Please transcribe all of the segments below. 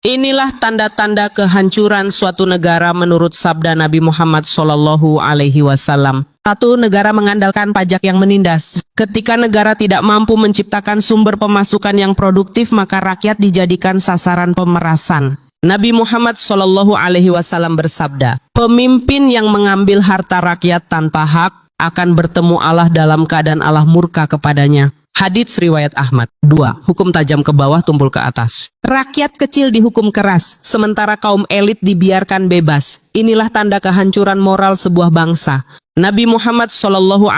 Inilah tanda-tanda kehancuran suatu negara menurut sabda Nabi Muhammad SAW. 1. Negara mengandalkan pajak yang menindas. Ketika negara tidak mampu menciptakan sumber pemasukan yang produktif, maka rakyat dijadikan sasaran pemerasan. Nabi Muhammad SAW bersabda, pemimpin yang mengambil harta rakyat tanpa hak akan bertemu Allah dalam keadaan Allah murka kepadanya. Hadits riwayat Ahmad. 2. Hukum tajam ke bawah, tumpul ke atas. Rakyat kecil dihukum keras, sementara kaum elit dibiarkan bebas. Inilah tanda kehancuran moral sebuah bangsa. Nabi Muhammad SAW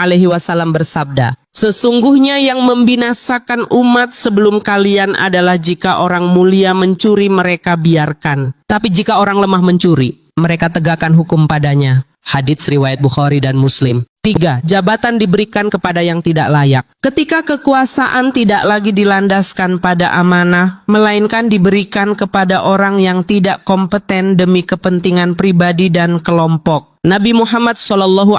bersabda, sesungguhnya yang membinasakan umat sebelum kalian adalah jika orang mulia mencuri mereka biarkan. Tapi jika orang lemah mencuri, mereka tegakkan hukum padanya. Hadits riwayat Bukhari dan Muslim. 3. Jabatan diberikan kepada yang tidak layak. Ketika kekuasaan tidak lagi dilandaskan pada amanah, melainkan diberikan kepada orang yang tidak kompeten demi kepentingan pribadi dan kelompok. Nabi Muhammad SAW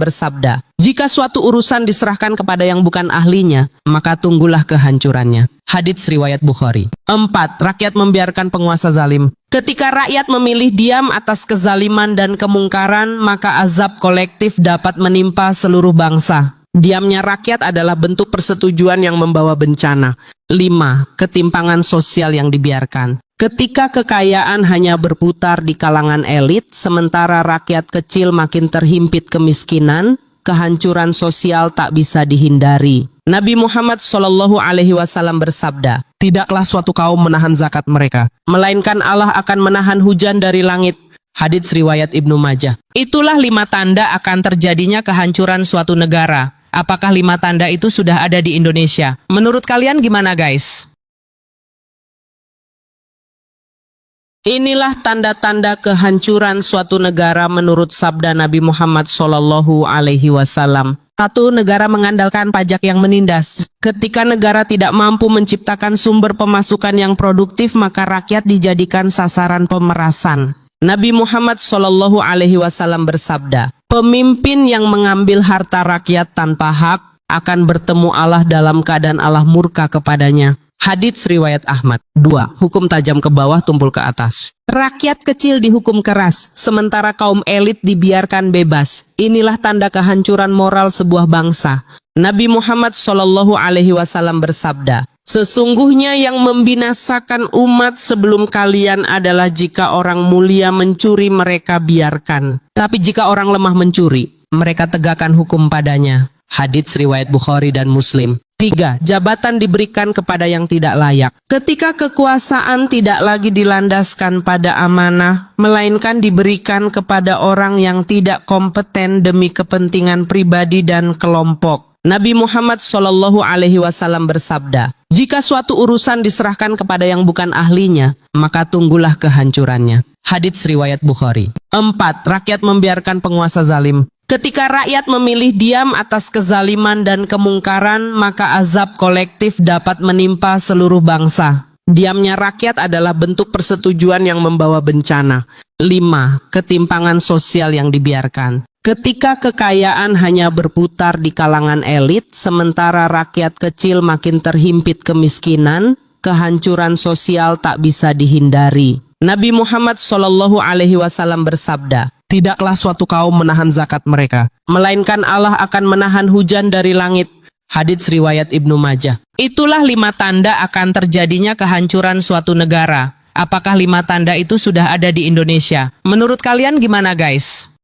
bersabda, jika suatu urusan diserahkan kepada yang bukan ahlinya, maka tunggulah kehancurannya. Hadits riwayat Bukhari. 4. Rakyat membiarkan penguasa zalim. Ketika rakyat memilih diam atas kezaliman dan kemungkaran, maka azab kolektif dapat menimpa seluruh bangsa. Diamnya rakyat adalah bentuk persetujuan yang membawa bencana. 5. Ketimpangan sosial yang dibiarkan. Ketika kekayaan hanya berputar di kalangan elit, sementara rakyat kecil makin terhimpit kemiskinan, kehancuran sosial tak bisa dihindari. Nabi Muhammad SAW bersabda, tidaklah suatu kaum menahan zakat mereka, melainkan Allah akan menahan hujan dari langit. Hadits riwayat Ibnu Majah. Itulah 5 tanda akan terjadinya kehancuran suatu negara. Apakah 5 tanda itu sudah ada di Indonesia? Menurut kalian gimana, guys? Inilah tanda-tanda kehancuran suatu negara menurut sabda Nabi Muhammad SAW. 1. Negara mengandalkan pajak yang menindas. Ketika negara tidak mampu menciptakan sumber pemasukan yang produktif, maka rakyat dijadikan sasaran pemerasan. Nabi Muhammad SAW bersabda, pemimpin yang mengambil harta rakyat tanpa hak akan bertemu Allah dalam keadaan Allah murka kepadanya. Hadits riwayat Ahmad. 2. Hukum tajam ke bawah, tumpul ke atas. Rakyat kecil dihukum keras, sementara kaum elit dibiarkan bebas. Inilah tanda kehancuran moral sebuah bangsa. Nabi Muhammad SAW bersabda, sesungguhnya yang membinasakan umat sebelum kalian adalah jika orang mulia mencuri mereka biarkan. Tapi jika orang lemah mencuri, mereka tegakkan hukum padanya. Hadits riwayat Bukhari dan Muslim. 3. Jabatan diberikan kepada yang tidak layak. Ketika kekuasaan tidak lagi dilandaskan pada amanah, melainkan diberikan kepada orang yang tidak kompeten demi kepentingan pribadi dan kelompok. Nabi Muhammad SAW bersabda, jika suatu urusan diserahkan kepada yang bukan ahlinya, maka tunggulah kehancurannya. Hadits riwayat Bukhari. 4. Rakyat membiarkan penguasa zalim. Ketika rakyat memilih diam atas kezaliman dan kemungkaran, maka azab kolektif dapat menimpa seluruh bangsa. Diamnya rakyat adalah bentuk persetujuan yang membawa bencana. 5. Ketimpangan sosial yang dibiarkan. Ketika kekayaan hanya berputar di kalangan elit, sementara rakyat kecil makin terhimpit kemiskinan, kehancuran sosial tak bisa dihindari. Nabi Muhammad SAW bersabda, tidaklah suatu kaum menahan zakat mereka, melainkan Allah akan menahan hujan dari langit. Hadits riwayat Ibnu Majah. Itulah 5 tanda akan terjadinya kehancuran suatu negara. Apakah 5 tanda itu sudah ada di Indonesia? Menurut kalian gimana, guys?